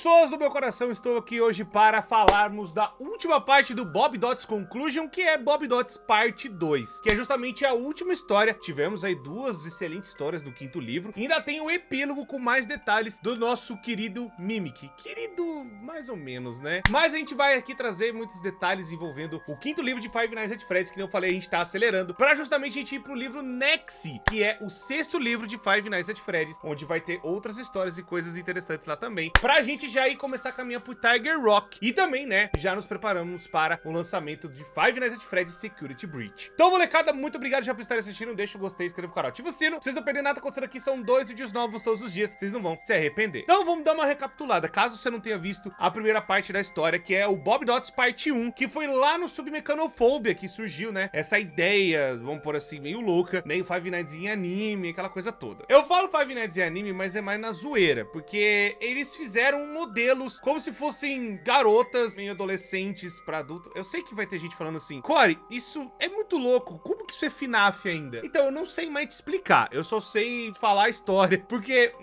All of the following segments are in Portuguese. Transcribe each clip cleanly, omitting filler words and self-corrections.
Pessoas do meu coração, estou aqui hoje para falarmos da última parte do Bob Dots Conclusion, que é Bob Dots Parte 2, que é justamente a última história. Tivemos aí duas excelentes histórias no quinto livro, e ainda tem um epílogo com mais detalhes do nosso querido Mimic. Querido, mais ou menos, né? Mas a gente vai aqui trazer muitos detalhes envolvendo o quinto livro de Five Nights at Freddy's, que nem eu falei, a gente tá acelerando, para justamente a gente ir pro livro Nexi, que é o sexto livro de Five Nights at Freddy's, onde vai ter outras histórias e coisas interessantes lá também, pra gente já ir começar a caminhar pro Tiger Rock. E também, né, já nos preparamos para o lançamento de Five Nights at Freddy's Security Breach. Então, molecada, muito obrigado já por estarem assistindo. Deixa o gostei, inscreva no canal, ativa o sino. Vocês não perderem nada acontecendo aqui, são 2 vídeos novos todos os dias, vocês não vão se arrepender. Então, vamos dar uma recapitulada, caso você não tenha visto a primeira parte da história, que é o Bob Dots Parte 1, que foi lá no Submecanofobia que surgiu, né, essa ideia, vamos por assim, meio louca, meio Five Nights em anime, aquela coisa toda. Eu falo Five Nights em anime, mas é mais na zoeira, porque eles fizeram modelos como se fossem garotas em adolescentes pra adulto. Eu sei que vai ter gente falando assim, Corey, isso é muito louco, como que isso é FNAF ainda? Então, eu não sei mais te explicar, eu só sei falar a história, porque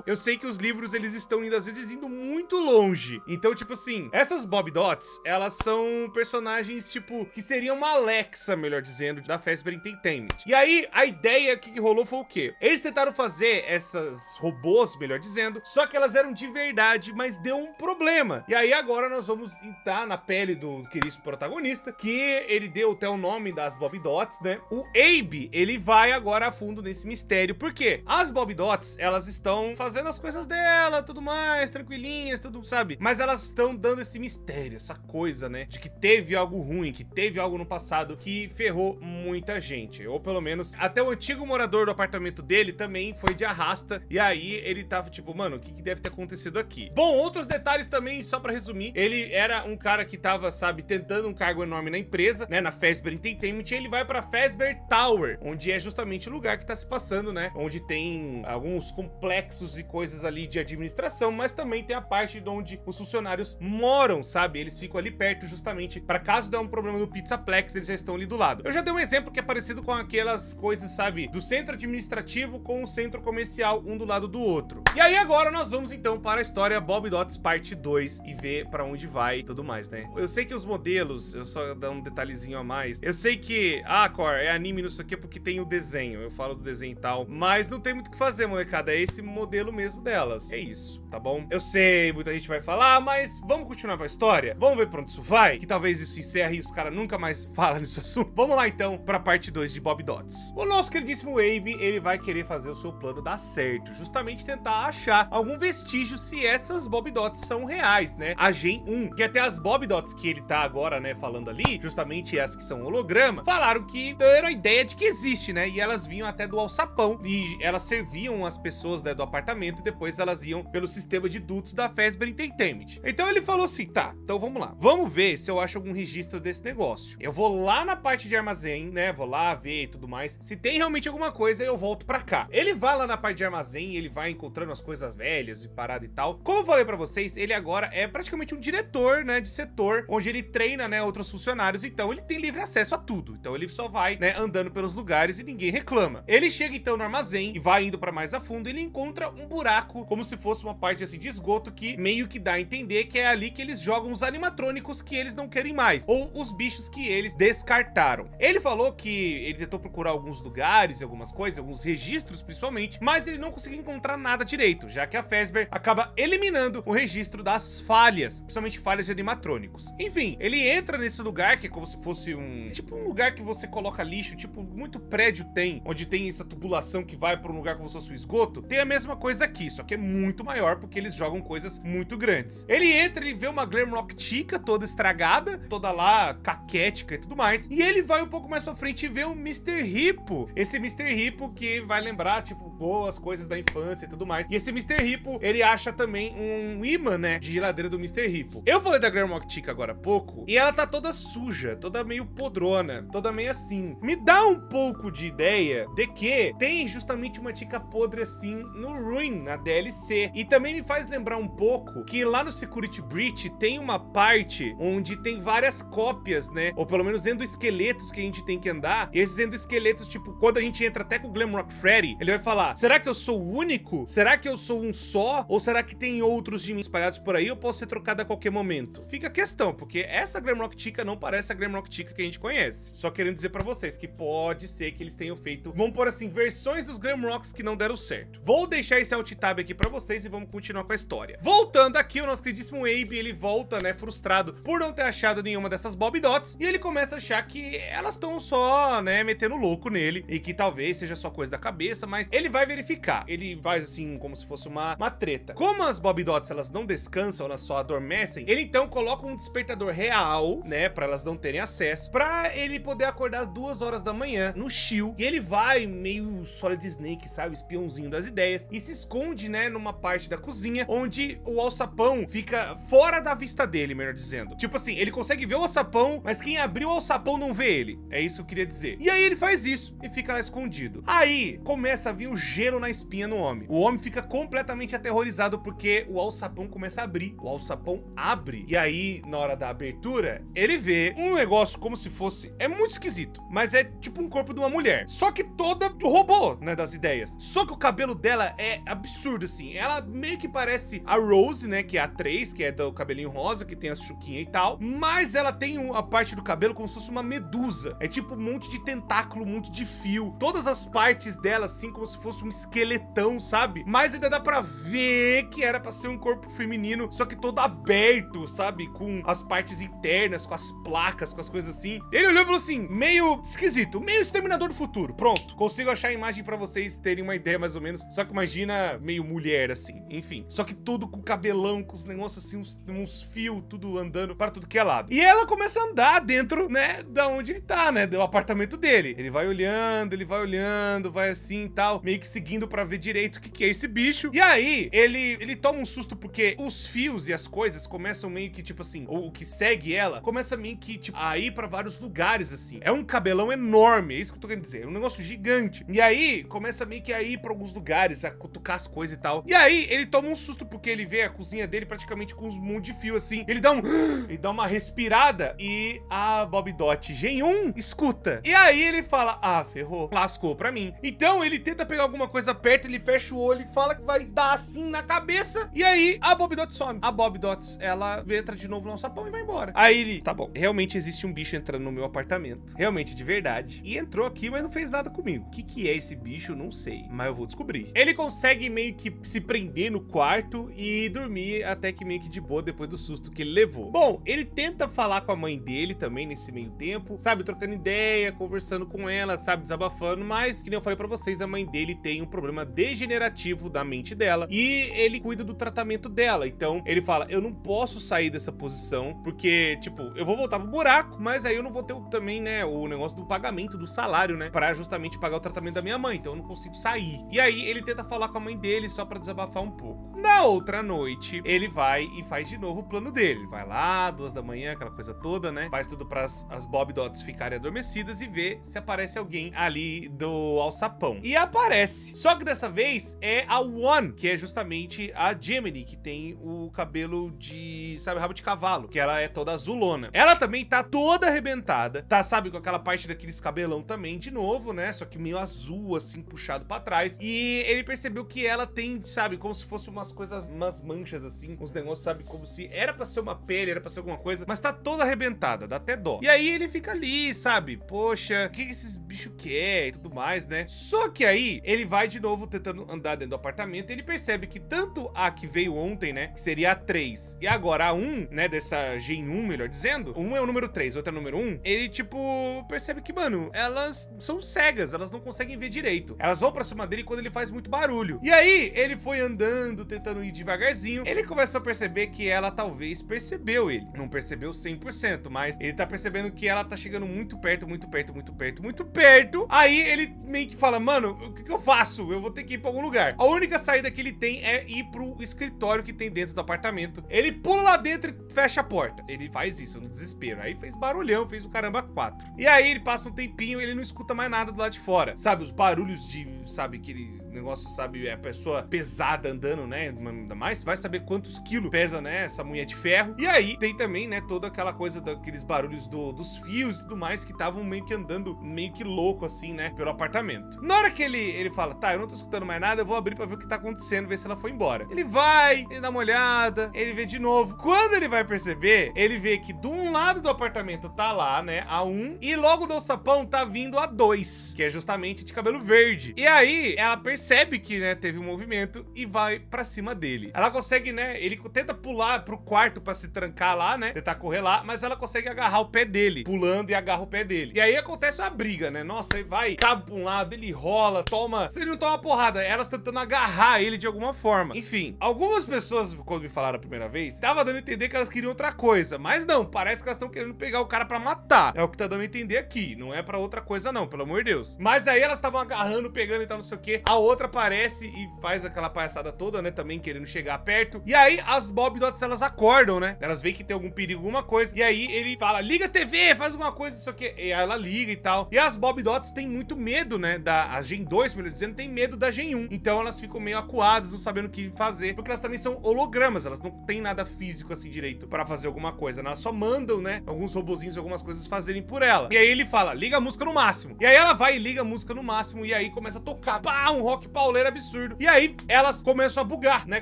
eu sei que os livros, eles estão indo, às vezes, indo muito longe. Então, tipo assim, essas Bob Dots, elas são personagens, tipo, que seriam uma Alexa, melhor dizendo, da Fazbear Entertainment. E aí, a ideia que rolou foi o quê? Eles tentaram fazer essas robôs, melhor dizendo, só que elas eram de verdade, mas deu um problema. E aí agora nós vamos entrar na pele do querido protagonista, que ele deu até o nome das Bob Dots, né? O Abe, ele vai agora a fundo nesse mistério, porque as Bob Dots, elas estão fazendo as coisas dela, tudo mais, tranquilinhas, tudo, sabe? Mas elas estão dando esse mistério, essa coisa, né? De que teve algo ruim, que teve algo no passado que ferrou muita gente. Ou pelo menos, até o antigo morador do apartamento dele também foi de arrasta, e aí ele tava tipo, mano, o que deve ter acontecido aqui? Bom, outros detalhes também, só pra resumir, ele era um cara que tava, sabe, tentando um cargo enorme na empresa, né, na Fazbear Entertainment, e ele vai pra Fazbear Tower, onde é justamente o lugar que tá se passando, né, onde tem alguns complexos e coisas ali de administração, mas também tem a parte de onde os funcionários moram, sabe, eles ficam ali perto justamente pra caso der um problema no Pizzaplex, eles já estão ali do lado. Eu já dei um exemplo que é parecido com aquelas coisas, sabe, do centro administrativo com o centro comercial, um do lado do outro. E aí agora nós vamos então para a história Bob Dots Parte 2 e ver pra onde vai e tudo mais, né? Eu sei que os modelos, eu só dar um detalhezinho a mais, eu sei que, Cor, é anime nisso aqui porque tem o desenho, eu falo do desenho e tal, mas não tem muito o que fazer, molecada, é esse modelo mesmo delas, é isso, tá bom? Eu sei, muita gente vai falar, mas vamos continuar com a história? Vamos ver pra onde isso vai? Que talvez isso encerre e os caras nunca mais falam nesse assunto. Vamos lá então pra parte 2 de Bob Dots. O nosso queridíssimo Abe, ele vai querer fazer o seu plano dar certo, justamente tentar achar algum vestígio se essas Bob Dots são reais, né? A Gen 1, que até as Bob Dots que ele tá agora, né, falando ali, justamente as que são holograma, falaram que era a ideia de que existe, né? E elas vinham até do alçapão e elas serviam as pessoas, né, do apartamento, e depois elas iam pelo sistema de dutos da Fazbear Entertainment. Então ele falou assim, tá, então vamos lá. Vamos ver se eu acho algum registro desse negócio. Eu vou lá na parte de armazém, né? Vou lá ver e tudo mais. Se tem realmente alguma coisa, eu volto pra cá. Ele vai lá na parte de armazém e ele vai encontrando as coisas velhas e parada e tal. Como eu falei pra vocês, ele agora é praticamente um diretor, né, de setor, onde ele treina, né, outros funcionários, então ele tem livre acesso a tudo. Então ele só vai, né, andando pelos lugares e ninguém reclama. Ele chega então no armazém e vai indo pra mais a fundo, e ele encontra um buraco, como se fosse uma parte assim de esgoto, que meio que dá a entender que é ali que eles jogam os animatrônicos que eles não querem mais, ou os bichos que eles descartaram. Ele falou que ele tentou procurar alguns lugares, algumas coisas, alguns registros principalmente, mas ele não conseguiu encontrar nada direito, já que a Fazbear acaba eliminando o registro das falhas, principalmente falhas de animatrônicos. Enfim, ele entra nesse lugar que é como se fosse um lugar que você coloca lixo, tipo muito prédio tem, onde tem essa tubulação que vai para um lugar como se fosse o esgoto. Tem a mesma coisa aqui, só que é muito maior porque eles jogam coisas muito grandes. Ele entra, ele vê uma Glamrock Chica toda estragada, toda lá caquética e tudo mais, e ele vai um pouco mais pra frente e vê o Mr. Hippo. Esse Mr. Hippo que vai lembrar, tipo, boas coisas da infância e tudo mais. E esse Mr. Hippo, ele acha também um imã, né, de geladeira do Mr. Hippo. Eu falei da Glamrock Chica agora há pouco, e ela tá toda suja, toda meio podrona, toda meio assim. Me dá um pouco de ideia de que tem justamente uma Chica podre assim no Ruin, na DLC. E também me faz lembrar um pouco que lá no Security Breach tem uma parte onde tem várias cópias, né? Ou pelo menos endoesqueletos que a gente tem que andar. E esses endoesqueletos, tipo, quando a gente entra até com o Glamrock Freddy, ele vai falar, será que eu sou o único? Será que eu sou um só? Ou será que tem outros de mim espalhados por aí? Ou posso ser trocado a qualquer momento? Fica a questão, porque essa Glamrock Chica não parece a Glamrock Chica que a gente conhece. Só querendo dizer pra vocês que pode ser que eles tenham feito, vamos pôr assim, versões dos Glamrocks que não deram certo. Vou deixar esse alt tab aqui pra vocês e vamos continuar com a história. Voltando aqui, o nosso queridíssimo Abe, ele volta, né, frustrado por não ter achado nenhuma dessas Bob Dots, e ele começa a achar que elas estão só, né, metendo louco nele, e que talvez seja só coisa da cabeça, mas ele vai verificar. Ele faz assim, como se fosse uma treta. Como as Bob Dots, elas não descansam, elas só adormecem, ele então coloca um despertador real, né, pra elas não terem acesso, pra ele poder acordar às 2 horas da manhã, no chill, e ele vai meio Solid Snake, sabe, espiãozinho das ideias, e se esconde, né, numa parte da cozinha, onde o alçapão fica fora da vista dele, melhor dizendo. Tipo assim, ele consegue ver o alçapão, mas quem abriu o alçapão não vê ele. É isso que eu queria dizer. E aí ele faz isso e fica lá escondido. Aí começa a vir o gelo na espinha no homem. O homem fica completamente aterrorizado porque o alçapão começa a abrir. O alçapão abre. E aí, na hora da abertura, ele vê um negócio como se fosse... É muito esquisito, mas é tipo um corpo de uma mulher. Só que toda do robô, né, das ideias. Só que o cabelo dela é absurdo, assim. Ela meio que parece a Rose, né, que é a 3, que é do cabelinho rosa, que tem a chuquinha e tal. Mas ela tem a parte do cabelo como se fosse uma medusa. É tipo um monte de tentáculo, um monte de fio. Todas as partes dela, assim, como se fosse um esqueletão, sabe? Mas ainda dá pra ver que era pra ser um corpo feminino, só que todo aberto, sabe? Com as partes internas, com as placas, com as coisas assim. Ele olhou e falou assim, meio esquisito, meio Exterminador do Futuro. Pronto, consigo achar a imagem pra vocês terem uma ideia mais ou menos. Só que imagina meio mulher, assim, enfim. Só que tudo com cabelão, com os negócios assim, uns fios, tudo andando para tudo que é lado. E ela começa a andar dentro, né, da onde ele tá, né, do apartamento dele. Ele vai olhando, vai assim e tal, meio que seguindo pra ver direito o que é esse bicho. E aí, ele toma um susto porque os fios e as coisas começam meio que, tipo assim, o que segue ela, começa meio que, tipo, a ir pra vários lugares, assim. É um cabelão enorme, é isso que eu tô querendo dizer, é um negócio gigante. E aí, começa meio que a ir pra alguns lugares, a cutucar as coisas e tal. E aí, ele toma um susto porque ele vê a cozinha dele praticamente com uns monte de fio, assim. Ele dá uma respirada e a Bob Dot Gen 1 escuta. E aí ele fala, ah, ferrou, lascou pra mim. Então ele tenta pegar alguma coisa perto, ele fecha o olho e fala que vai dar assim na cabeça. E aí a Bob Dot some. A Bob Dots, ela entra de novo no alçapão e vai embora. Aí ele, tá bom, realmente existe um bicho entrando no meu apartamento. Realmente, de verdade. E entrou aqui, mas não fez nada comigo. O que é esse bicho? Não sei, mas eu vou descobrir. Ele consegue meio que se prender no quarto e dormir até que meio que de boa depois do susto que ele levou. Bom, ele tenta falar com a mãe dele também nesse meio tempo, sabe, trocando ideia, conversando com ela, sabe, desabafando, mas, que nem eu falei pra vocês, a mãe dele tem um problema degenerativo da mente dela e ele cuida do tratamento dela. Então, ele fala, eu não posso sair dessa posição, porque, tipo, eu vou voltar pro buraco, mas aí eu não vou ter também, né, o negócio do pagamento do salário, né, pra justamente pagar o tratamento da minha mãe, então eu não consigo sair. E aí, ele tenta falar com a mãe dele só pra desabafar um pouco. Na outra noite, ele vai e faz de novo o plano dele. Ele vai lá, 2 da manhã, aquela coisa toda, né? Faz tudo para as Bob Dots ficarem adormecidas e vê se aparece alguém ali do alçapão. E aparece. Só que dessa vez é a One, que é justamente a Gemini, que tem o cabelo de, sabe, rabo de cavalo, que ela é toda azulona. Ela também tá toda arrebentada, tá, sabe, com aquela parte daqueles cabelão também de novo, né? Só que meio azul, assim, puxado pra trás. E ele percebeu que ela tem, sabe, como se fosse umas coisas, umas manchas, assim, uns negócios, sabe, como se era pra ser uma pele, era pra ser alguma coisa, mas tá toda arrebentada, dá até dó. E aí ele fica ali, sabe, poxa, o que esses bichos querem e tudo mais, né? Só que aí ele vai de novo tentando andar dentro do apartamento e ele percebe que tanto a que veio ontem, né, que seria a 3, e agora a 1, né, dessa Gen 1, melhor dizendo, um é o número 3, outro é o número 1, ele, tipo, percebe que, mano, elas são cegas, elas não conseguem ver direito. Elas vão pra cima dele quando ele faz muito barulho. E aí ele foi andando, tentando ir devagarzinho, ele começou a perceber que ela talvez percebeu ele. Não percebeu 100%, mas ele tá percebendo que ela tá chegando muito perto, muito perto, muito perto, muito perto. Aí ele meio que fala, mano, o que eu faço? Eu vou ter que ir pra algum lugar. A única saída que ele tem é ir pro escritório que tem dentro do apartamento. Ele pula lá dentro e fecha a porta. Ele faz isso no desespero. Aí fez barulhão, fez o caramba 4. E aí ele passa um tempinho e ele não escuta mais nada do lado de fora. Sabe, os barulhos de, sabe, aquele negócio, sabe, é a pessoa pesada andando, né, da mais, vai saber quantos quilos pesa, né, essa mulher de ferro. E aí tem também, né, toda aquela coisa daqueles barulhos dos fios e tudo mais que estavam meio que andando meio que louco assim, né, pelo apartamento. Na hora que ele fala, tá, eu não tô escutando mais nada, eu vou abrir pra ver o que tá acontecendo, ver se ela foi embora. Ele vai, ele dá uma olhada, ele vê de novo. Quando ele vai perceber, ele vê que de um lado do apartamento tá lá, né, a 1, e logo do alçapão tá vindo a 2, que é justamente de cabelo verde. E aí ela percebe que, né, teve um movimento e vai pra cima dele. Ela consegue, né, ele tenta pular pro quarto pra se trancar lá, né, tentar correr lá, mas ela consegue agarrar o pé dele, pulando e agarra o pé dele. E aí acontece uma briga, né, nossa, aí vai, cabe pra um lado, ele rola, toma, se ele não toma porrada, elas tentando agarrar ele de alguma forma. Enfim, algumas pessoas, quando me falaram a primeira vez, tava dando a entender que elas queriam outra coisa, mas não, parece que elas estão querendo pegar o cara pra matar. É o que tá dando a entender aqui, não é pra outra coisa não, pelo amor de Deus. Mas aí elas estavam agarrando, pegando e tal, não sei o que. A outra aparece e faz aquela palhaçada toda, né, também querendo chegar perto. E aí as Bob Dots, elas acordam, né? Elas veem que tem algum perigo, alguma coisa. E aí ele fala, liga a TV, faz alguma coisa, isso aqui. E ela liga e tal. E as Bob Dots têm muito medo, né, a Gen 2, melhor dizendo, tem medo da Gen 1. Então elas ficam meio acuadas, não sabendo o que fazer, porque elas também são hologramas, elas não têm nada físico assim direito pra fazer alguma coisa, né? Elas só mandam, né, alguns robozinhos, algumas coisas fazerem por ela. E aí ele fala, liga a música no máximo. E aí ela vai e liga a música no máximo, e aí começa a tocar, pá, um rock pauleiro absurdo. E aí elas começam a bugar, né,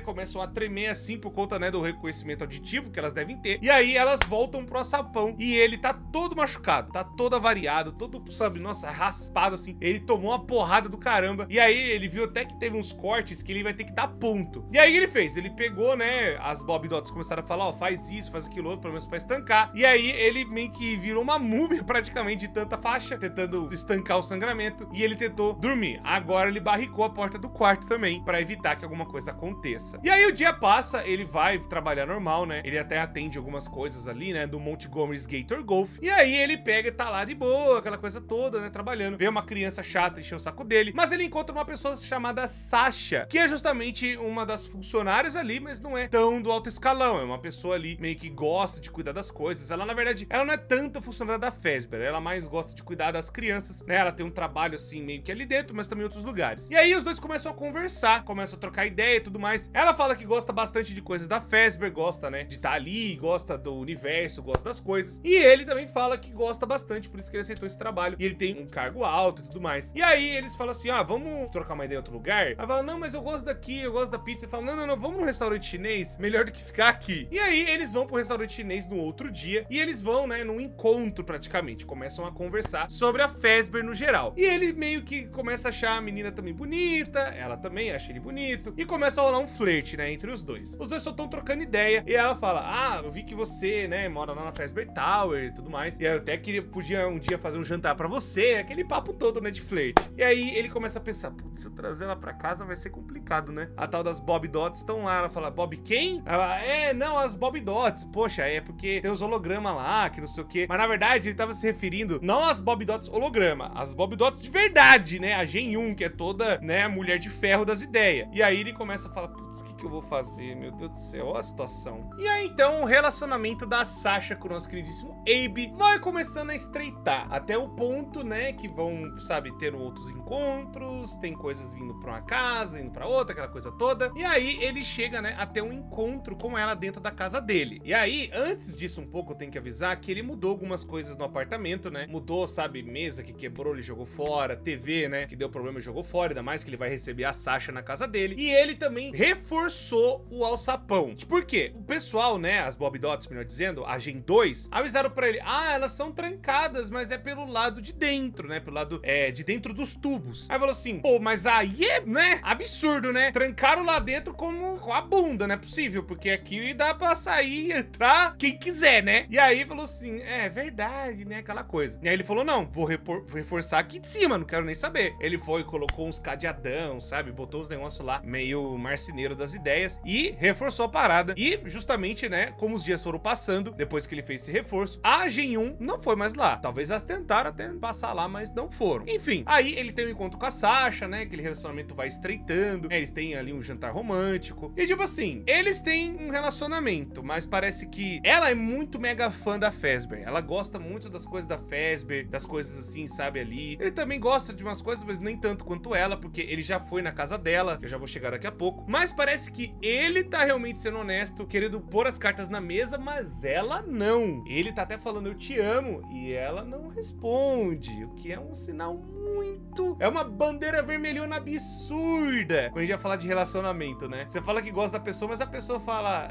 começam a tremer assim por conta, né, do reconhecimento auditivo que elas devem ter. E aí elas voltam pro alçapão e ele tá todo machucado, tá todo avariado, todo, sabe, nossa, raspado assim. Ele tomou uma porrada do caramba. E aí ele viu até que teve uns cortes que ele vai ter que dar ponto. E aí ele fez, ele pegou, né, as Bob Dots começaram a falar, ó, faz isso, faz aquilo outro, pelo menos pra estancar. E aí ele meio que virou uma múmia praticamente de tanta faixa, tentando estancar o sangramento. E ele tentou dormir. Agora ele barricou a porta do quarto também, pra evitar que alguma coisa aconteça. E aí o dia passa, ele vai trabalhar normal, né? Ele até atende algumas coisas ali, né, do Montgomery's Gator Golf. E aí ele pega e tá lá de boa, aquela coisa toda, né, trabalhando. Vê uma criança chata encher o saco dele, mas ele encontra uma pessoa chamada Sasha, que é justamente uma das funcionárias ali, mas não é tão do alto escalão. É uma pessoa ali meio que gosta de cuidar das coisas. Ela, na verdade, ela não é tanto funcionária da Fazbear, ela mais gosta de cuidar das crianças, né? Ela tem um trabalho assim meio que ali dentro, mas também em outros lugares. E aí os dois começam a conversar, começam a trocar ideia e tudo mais. Ela fala que gosta bastante de coisas da Fazbear, gosta, né, de estar ali, gosta do universo, gosta das coisas. E ele também fala que gosta bastante, por isso que ele aceitou esse trabalho. E ele tem um cargo alto e tudo mais. E aí eles falam assim, ah, vamos trocar uma ideia em outro lugar? Ela fala, não, mas eu gosto daqui, eu gosto da pizza. Ele fala, não, não, não, vamos num restaurante chinês, melhor do que ficar aqui. E aí eles vão pro restaurante chinês no outro dia, e eles vão, né, num encontro praticamente, começam a conversar sobre a Fazbear no geral. E ele meio que começa a achar a menina também bonita, ela também acha ele bonito, e começa a rolar um flerte, né, entre os dois. Os dois só estão trocando ideia, e ela fala, ah, eu vi que você, né, mora lá na Fazbear Tower e tudo mais, e aí eu até podia um dia fazer um jantar pra você, aquele papo todo, né, de flerte. E aí ele começa a pensar, putz, se eu trazer ela pra casa vai ser complicado, né? A tal das Bob Dots estão lá, ela fala, Bob quem? Ela, não, as Bob Dots. Poxa, é porque tem os hologramas lá, que não sei o quê. Mas na verdade ele tava se referindo não às Bob Dots holograma, às Bob Dots de verdade, né? A Gen 1, que é toda, né, a mulher de ferro das ideias. E aí ele começa a falar, putz, o que eu vou fazer? Meu Deus do céu, olha a situação. E aí então o relacionamento da Sasha com o nosso queridíssimo Abe vai começando a estreitar, até o ponto, né, que vão, sabe, ter outros encontros, tem coisas vindo pra uma casa, indo pra outra, aquela coisa toda. E aí ele chega, né, até um encontro com ela dentro da casa dele. E aí, antes disso um pouco, eu tenho que avisar que ele mudou algumas coisas no apartamento, né? Mudou, sabe, mesa que quebrou, ele jogou fora, TV, né, que deu problema, ele jogou fora, ainda mais que ele vai receber a Sasha na casa dele. E ele também reforçou o alçapão. Por quê? O pessoal, né, as Bob Dots, melhor dizendo, a Gen 2, avisaram pra ele, ah, elas são trancadas, mas é pelo lado de dentro, né, pelo lado, de dentro dos tubos. Aí falou assim, pô, mas aí é, né, absurdo, né? Trancaram lá dentro com a bunda, não é possível, porque aqui dá pra sair e entrar quem quiser, né? E aí falou assim, é verdade, né, aquela coisa. E aí ele falou, não, vou reforçar aqui de cima, não quero nem saber. Ele foi, colocou uns cadeadão, sabe? Botou os negócios lá, meio marceneiro das ideias, e reforçou a parada. E justamente, né, como os dias foram passando, depois que ele fez esse reforço, a Gen 1 não foi mais lá. Talvez elas tentaram até passar lá, mas não foram. Enfim, aí ele tem um encontro com a Sasha, né, aquele relacionamento vai estreitando, eles têm ali um jantar romântico, e tipo assim, eles têm um relacionamento, mas parece que ela é muito mega fã da Fazbear, ela gosta muito das coisas da Fazbear, das coisas assim, sabe, ali. Ele também gosta de umas coisas, mas nem tanto quanto ela, porque ele já foi na casa dela, que eu já vou chegar daqui a pouco, mas parece parece que ele tá realmente sendo honesto, querendo pôr as cartas na mesa, mas ela não. Ele tá até falando eu te amo e ela não responde, o que é um sinal muito... É uma bandeira vermelhona absurda quando a gente vai falar de relacionamento, né? Você fala que gosta da pessoa, mas a pessoa fala...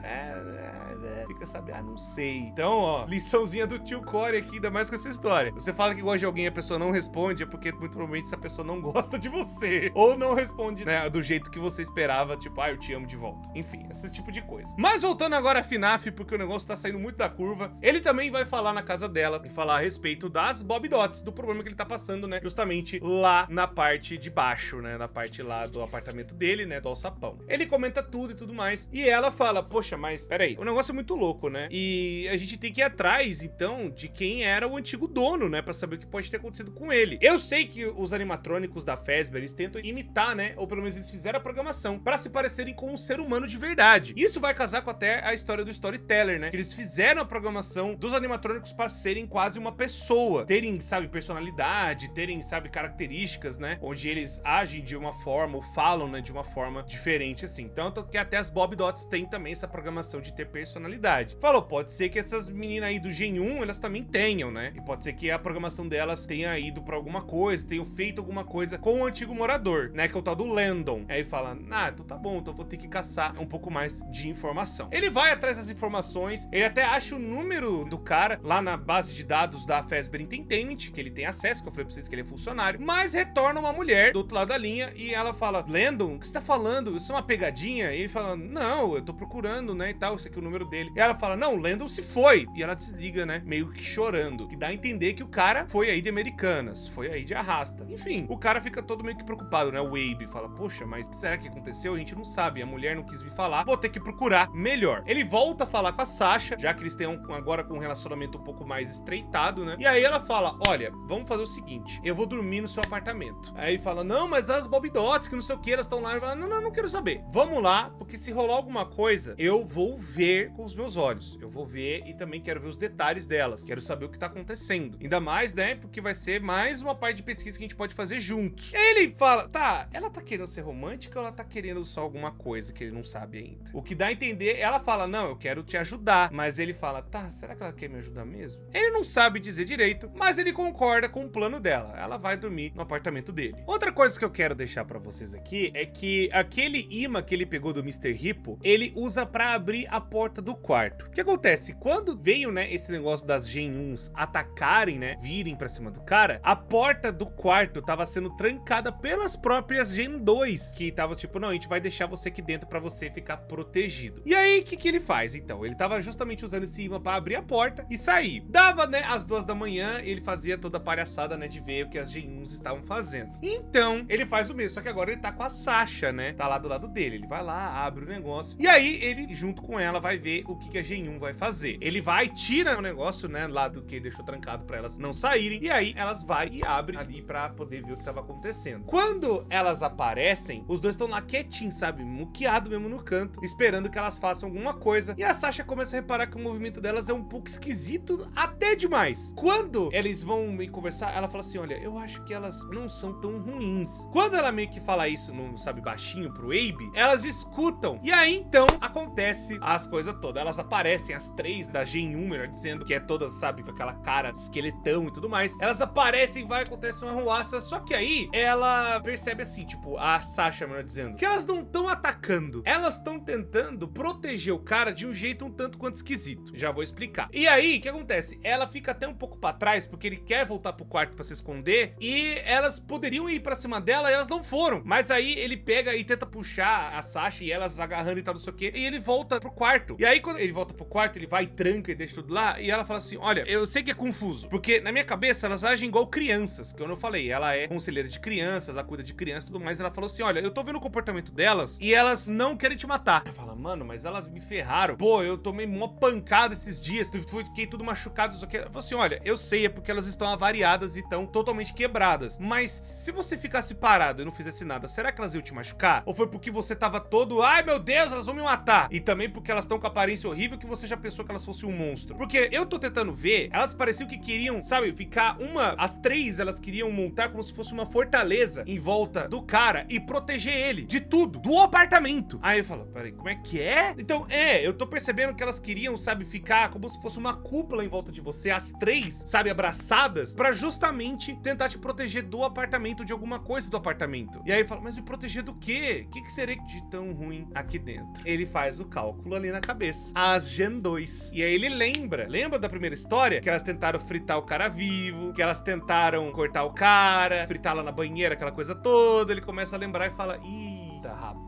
fica sabendo, não sei. Então, ó, liçãozinha do tio Corey aqui, ainda mais com essa história. Você fala que gosta de alguém e a pessoa não responde, é porque muito provavelmente essa pessoa não gosta de você. Ou não responde, né, do jeito que você esperava, tipo, eu te amo de volta. Enfim, esse tipo de coisa. Mas voltando agora a FNAF, porque o negócio tá saindo muito da curva, ele também vai falar na casa dela e falar a respeito das Bob Dots, do problema que ele tá passando, né, justamente lá na parte de baixo, né, na parte lá do apartamento dele, né, do alçapão. Ele comenta tudo e tudo mais, e ela fala, poxa, mas peraí, o negócio é muito louco, né? E a gente tem que ir atrás, então, de quem era o antigo dono, né? Pra saber o que pode ter acontecido com ele. Eu sei que os animatrônicos da Fazbear, eles tentam imitar, né? Ou pelo menos eles fizeram a programação pra se parecerem com um ser humano de verdade. Isso vai casar com até a história do Storyteller, né? Que eles fizeram a programação dos animatrônicos pra serem quase uma pessoa. Terem, sabe, personalidade, terem, sabe, características, né? Onde eles agem de uma forma, ou falam, né? De uma forma diferente, assim. Tanto que até as Bob Dots têm também essa programação de ter personalidade. Falou, pode ser que essas meninas aí do Gen 1, elas também tenham, né? E pode ser que a programação delas tenha ido pra alguma coisa, tenham feito alguma coisa com o antigo morador, né? Que é o tal do Landon. Aí fala, então tá bom, então vou ter que caçar um pouco mais de informação. Ele vai atrás das informações, ele até acha o número do cara lá na base de dados da Fazbear Entertainment, que ele tem acesso, que eu falei pra vocês que ele é funcionário, mas retorna uma mulher do outro lado da linha e ela fala, Landon, o que você tá falando? Isso é uma pegadinha? E ele fala, não, eu tô procurando, né, e tal, esse aqui é o número dele. E ela fala, não, o Landon se foi. E ela desliga, né, meio que chorando, que dá a entender que o cara foi aí de Americanas, foi aí de arrasta. Enfim, o cara fica todo meio que preocupado, né, o Abe fala, poxa, mas o que será que aconteceu? A gente não sabe, a mulher não quis me falar, vou ter que procurar melhor. Ele volta a falar com a Sasha, já que eles têm agora com um relacionamento um pouco mais estreitado, né, e aí ela fala, olha, vamos fazer o seguinte, eu vou dormir no seu apartamento. Aí ele fala, não, mas as Bob Dots, que não sei o que, elas estão lá. Ele fala, não quero saber. Vamos lá, porque se rolar alguma coisa, eu vou ver com os meus olhos. Eu vou ver e também quero ver os detalhes delas. Quero saber o que tá acontecendo. Ainda mais, né, porque vai ser mais uma parte de pesquisa que a gente pode fazer juntos. E aí ele fala, tá, ela tá querendo ser romântica ou ela tá querendo só alguma coisa que ele não sabe ainda? O que dá a entender, ela fala, não, eu quero te ajudar. Mas ele fala, tá, será que ela quer me ajudar mesmo? Ele não sabe dizer direito, mas ele concorda com o plano dela. Ela vai dormir no apartamento dele. Outra coisa que eu quero deixar pra vocês aqui é que aquele imã que ele pegou do Mr. Hippo, ele usa pra abrir a porta do quarto. O que acontece? Quando veio, né, esse negócio das Gen 1s atacarem, né, virem pra cima do cara, a porta do quarto tava sendo trancada pelas próprias Gen 2, que tava tipo, não, a gente vai deixar você aqui dentro pra você ficar protegido. E aí, o que ele faz, então? Ele tava justamente usando esse imã pra abrir a porta e sair. Dava, né, às 2 da manhã, ele fazia toda a palhaçada, né, de ver o que as Gen 1s estavam fazendo. Então, ele faz o mesmo, só que agora ele tá com a Sasha, né, tá lá do lado dele. Ele vai lá, abre o negócio, e aí ele, junto com ela, vai ver o que a Gen 1 vai fazer. Ele vai, tira o negócio, né, lá do que ele deixou trancado pra elas não saírem, e aí elas vai e abrem ali pra poder ver o que tava acontecendo. Quando elas aparecem, os dois estão lá quietinhos, sabe, muqueado mesmo no canto, esperando que elas façam alguma coisa, e a Sasha começa a reparar que o movimento delas é um pouco esquisito, até demais. Quando eles vão me conversar, ela fala assim, olha, eu acho que elas não são tão ruins. Quando ela meio que fala isso, não sabe, baixinho pro Abe, elas escutam, e aí então acontece as coisas todas. Elas aparecem, as 3 da Gen 1, melhor dizendo, que é todas, sabe, com aquela cara de esqueletão e tudo mais. Elas aparecem, vai acontecer uma ruaça, só que aí ela percebe assim, tipo, a Sasha, melhor dizendo, que elas não estão atacando, elas estão tentando proteger o cara de um jeito um tanto quanto esquisito. Já vou explicar. E aí, o que acontece? Ela fica até um pouco pra trás, porque ele quer voltar pro quarto pra se esconder, e elas poderiam ir pra cima dela e elas não foram. Mas aí ele pega e tenta puxar a Sasha e elas agarrando e tal, não sei o que, e ele volta pro quarto. E aí, quando ele volta pro quarto, ele vai e tranca e deixa tudo lá, e ela fala assim, olha, eu sei que é confuso, porque na minha cabeça elas agem igual crianças, que eu não falei, ela é conselheira de crianças, ela cuida de crianças e tudo mais, ela falou assim, olha, eu tô vendo o comportamento delas e elas não querem te matar. Ela fala, mano, mas elas me ferraram, pô, eu tomei mó pancada esses dias, fiquei tudo machucado, isso aqui. Ela falou assim, olha, eu sei, é porque elas estão avariadas e estão totalmente quebradas, mas se você ficasse parado e não fizesse nada, será que elas iam te machucar? Ou foi porque você tava todo, ai meu Deus, elas vão me matar? E também porque elas estão com a aparência horrível horrível que você já pensou que elas fossem um monstro. Porque eu tô tentando ver, elas pareciam que queriam, sabe, ficar as três, elas queriam montar como se fosse uma fortaleza em volta do cara e proteger ele de tudo, do apartamento. Aí eu falo, peraí, como é que é? Então, eu tô percebendo que elas queriam, sabe, ficar como se fosse uma cúpula em volta de você, as três, sabe, abraçadas, pra justamente tentar te proteger do apartamento, de alguma coisa do apartamento. E aí eu falo, mas me proteger do quê? O que seria de tão ruim aqui dentro? Ele faz o cálculo ali na cabeça. As Gen 2. E aí ele lembra da primeira história? Que elas tentaram fritar o cara vivo, que elas tentaram cortar o cara, fritar lá na banheira, aquela coisa toda. Ele começa a lembrar e fala, eita, rapaz.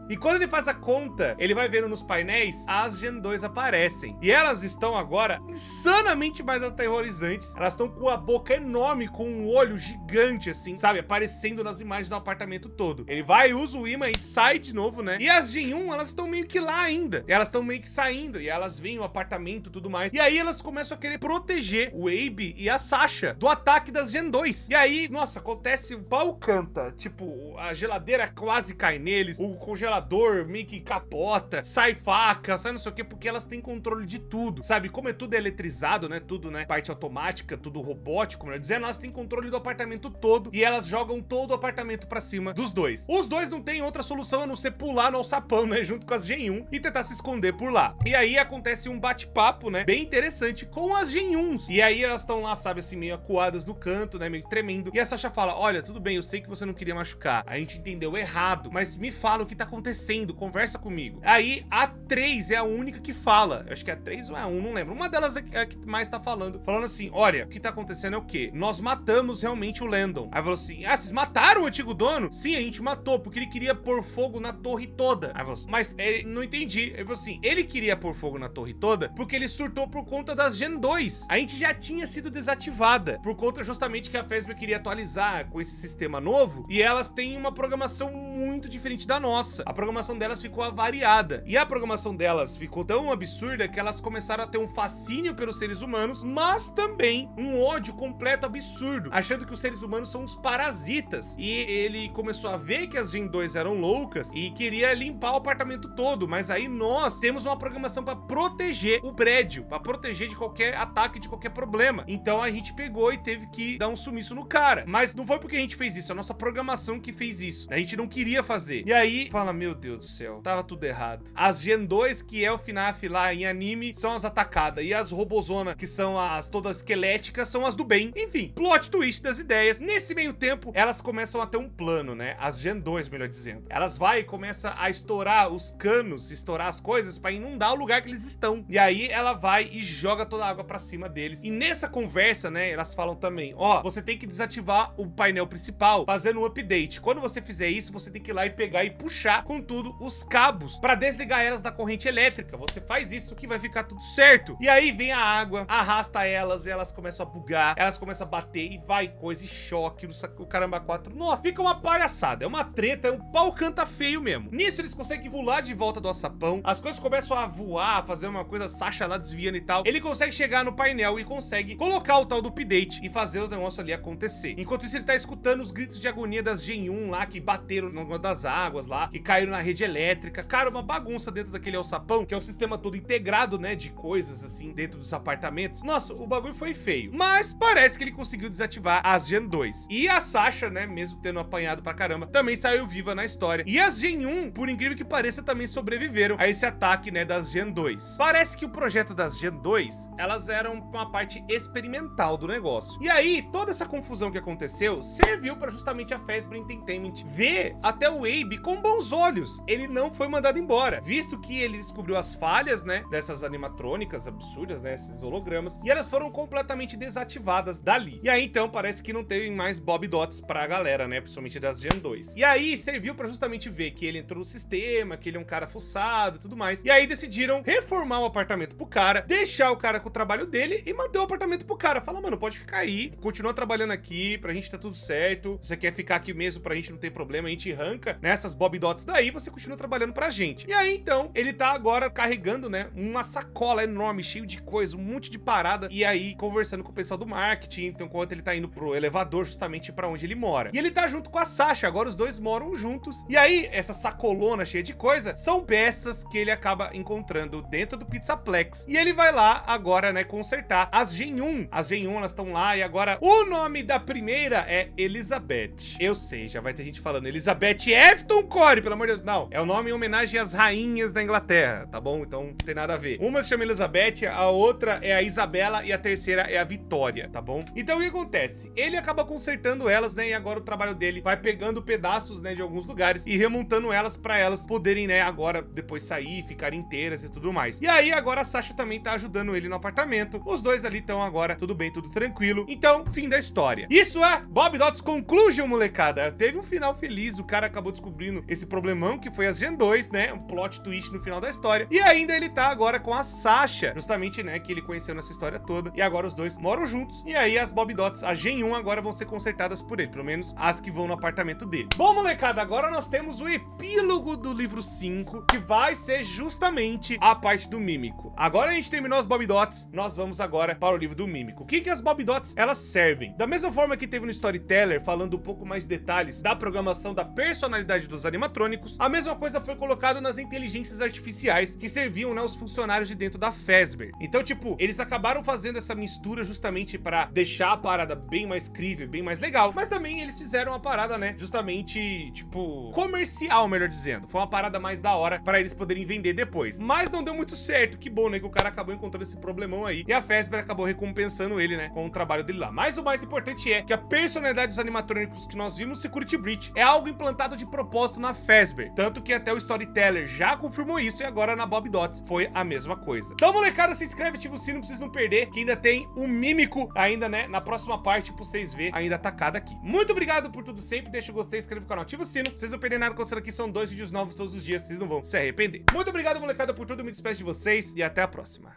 E quando ele faz a conta, ele vai vendo nos painéis, as Gen 2 aparecem. E elas estão agora insanamente mais aterrorizantes. Elas estão com a boca enorme, com um olho gigante, assim, sabe? Aparecendo nas imagens do apartamento todo. Ele vai, usa o imã e sai de novo, né? E as Gen 1, elas estão meio que lá ainda. Elas estão meio que saindo. E elas veem o apartamento e tudo mais. E aí elas começam a querer proteger o Abe e a Sasha do ataque das Gen 2. E aí, nossa, acontece, o pau canta. Tipo, a geladeira quase cai neles, o congelador meio que capota, sai faca, sai não sei o que, porque elas têm controle de tudo, sabe? Como é tudo eletrizado, né? Tudo, né? Parte automática, tudo robótico, melhor dizendo, elas têm controle do apartamento todo e elas jogam todo o apartamento pra cima dos dois. Os dois não tem outra solução a não ser pular no alçapão, né? Junto com as Gen 1 e tentar se esconder por lá. E aí acontece um bate-papo, né? Bem interessante com as Gen 1s. E aí elas estão lá, sabe, assim, meio acuadas no canto, né? Meio tremendo. E a Sasha fala, olha, tudo bem, eu sei que você não queria machucar. A gente entendeu errado, mas me fala o que tá acontecendo, conversa comigo. Aí a 3 é a única que fala. Eu acho que é a 3 ou é a 1, não lembro. Uma delas é a que mais tá falando. Falando assim, olha, o que tá acontecendo é o quê? Nós matamos realmente o Landon. Aí falou assim, vocês mataram o antigo dono? Sim, a gente matou, porque ele queria pôr fogo na torre toda. Aí falou assim, mas ele, não entendi. Ele falou assim, ele queria pôr fogo na torre toda porque ele surtou por conta das Gen 2. A gente já tinha sido desativada, por conta justamente que a Fazbear queria atualizar com esse sistema novo, e elas têm uma programação muito diferente da nossa. A programação delas ficou avariada. E a programação delas ficou tão absurda que elas começaram a ter um fascínio pelos seres humanos, mas também um ódio completo absurdo, achando que os seres humanos são uns parasitas. E ele começou a ver que as Gen 2 eram loucas e queria limpar o apartamento todo. Mas aí nós temos uma programação para proteger o prédio, para proteger de qualquer ataque, de qualquer problema. Então a gente pegou e teve que dar um sumiço no cara. Mas não foi porque a gente fez isso, a nossa programação que fez isso. A gente não queria fazer. E aí fala, meu Deus do céu, tava tudo errado. As Gen 2, que é o FNAF lá em anime, são as atacadas. E as Robozona, que são as todas esqueléticas, são as do bem. Enfim, plot twist das ideias. Nesse meio tempo, elas começam a ter um plano, né? As Gen 2, melhor dizendo. Elas vai e começa a estourar os canos, estourar as coisas pra inundar o lugar que eles estão. E aí ela vai e joga toda a água pra cima deles. E nessa conversa, né, elas falam também, ó, você tem que desativar o painel principal fazendo um update. Quando você fizer isso, você tem que ir lá e pegar e puxar com tudo os cabos pra desligar elas da corrente elétrica. Você faz isso que vai ficar tudo certo. E aí vem a água, arrasta elas, e elas começam a bugar, elas começam a bater e vai coisa e choque, o caramba 4. Nossa, fica uma palhaçada, é uma treta, é um pau canta feio mesmo. Nisso eles conseguem pular de volta do alçapão, as coisas começam a voar, a fazer uma coisa, Sasha lá desviando e tal. Ele consegue chegar no painel e consegue colocar o tal do update e fazer o negócio ali acontecer. Enquanto isso ele tá escutando os gritos de agonia das Gen 1 lá, que bateram no negócio das águas lá, que caíram na rede elétrica. Cara, uma bagunça dentro daquele alçapão, que é um sistema todo integrado, né, de coisas assim, dentro dos apartamentos. Nossa, o bagulho foi feio. Mas parece que ele conseguiu desativar as Gen 2. E a Sasha, né, mesmo tendo apanhado pra caramba, também saiu viva na história. E as Gen 1, por incrível que pareça, também sobreviveram a esse ataque, né, das Gen 2. Parece que o projeto das Gen 2, elas eram uma parte experimental do negócio. E aí, toda essa confusão que aconteceu serviu pra justamente a Fazbear Entertainment ver até o Abe com bons olhos. Ele não foi mandado embora, visto que ele descobriu as falhas, né, dessas animatrônicas absurdas, né, esses hologramas, e elas foram completamente desativadas dali. E aí, então, parece que não teve mais Bob Dots pra galera, né, principalmente das Gen 2. E aí, serviu pra justamente ver que ele entrou no sistema, que ele é um cara fuçado e tudo mais. E aí, decidiram reformar o apartamento pro cara, deixar o cara com o trabalho dele e manter o apartamento pro cara. Fala, mano, pode ficar aí, continua trabalhando aqui, pra gente tá tudo certo. Você quer ficar aqui mesmo pra gente não ter problema, a gente arranca nessas Bob Dots daí, você continua trabalhando pra gente. E aí, então, ele tá agora carregando, né, uma sacola enorme, cheio de coisa, um monte de parada, e aí conversando com o pessoal do marketing, então, enquanto ele tá indo pro elevador justamente pra onde ele mora. E ele tá junto com a Sasha, agora os dois moram juntos, e aí, essa sacolona cheia de coisa, são peças que ele acaba encontrando dentro do Pizzaplex, e ele vai lá agora, né, consertar as Gen 1. As Gen 1, elas estão lá, e agora o nome da primeira é Elizabeth. Eu sei, já vai ter gente falando Elizabeth Efton Core, pelo amor de Deus. Não, é o nome em homenagem às rainhas da Inglaterra, tá bom? Então não tem nada a ver. Uma se chama Elizabeth, a outra é a Isabela e a terceira é a Vitória, tá bom? Então o que acontece? Ele acaba consertando elas, né, e agora o trabalho dele vai pegando pedaços, né, de alguns lugares e remontando elas pra elas poderem, né, agora depois sair, ficar inteiras e tudo mais. E aí agora a Sasha também tá ajudando ele no apartamento. Os dois ali estão agora tudo bem, tudo tranquilo. Então, fim da história. Isso é Bob Dots Conclusion, molecada. Teve um final feliz, o cara acabou descobrindo esse problemão que foi as Gen 2, né, um plot twist no final da história. E ainda ele tá agora com a Sasha, justamente, né, que ele conheceu nessa história toda. E agora os dois moram juntos. E aí as Bob Dots, a Gen 1 agora vão ser consertadas por ele, pelo menos as que vão no apartamento dele. Bom, molecada, agora nós temos o epílogo do livro 5, que vai ser justamente a parte do Mímico. Agora a gente terminou as Bob Dots, nós vamos agora para o livro do Mímico. O que que as Bob Dots, elas servem? Da mesma forma que teve no Storyteller, falando um pouco mais de detalhes da programação da personalidade dos animatrônicos, a mesma coisa foi colocado nas inteligências artificiais que serviam, né, os funcionários de dentro da Fazbear. Então, tipo, eles acabaram fazendo essa mistura justamente para deixar a parada bem mais crível, bem mais legal, mas também eles fizeram uma parada, né, justamente, tipo, comercial, melhor dizendo. Foi uma parada mais da hora para eles poderem vender depois. Mas não deu muito certo, que bom, né, que o cara acabou encontrando esse problemão aí, e a Fazbear acabou recompensando ele, né, com o trabalho dele lá. Mas o mais importante é que a personalidade dos animatrônicos que nós vimos no Security Breach é algo implantado de propósito na Fazbear, tanto que até o Storyteller já confirmou isso, e agora na Bob Dots foi a mesma coisa. Então, molecada, se inscreve, ativa o sino pra vocês não perder, que ainda tem o Mímico ainda, né, na próxima parte, pra vocês verem ainda atacado aqui. Muito obrigado por tudo sempre, deixa o gostei, inscreve no canal, ativa o sino, pra vocês não perderem nada, considerando que são 2 vídeos novos todos os dias, vocês não vão se arrepender. Muito obrigado, molecada, por tudo, me despeço de vocês e até a próxima.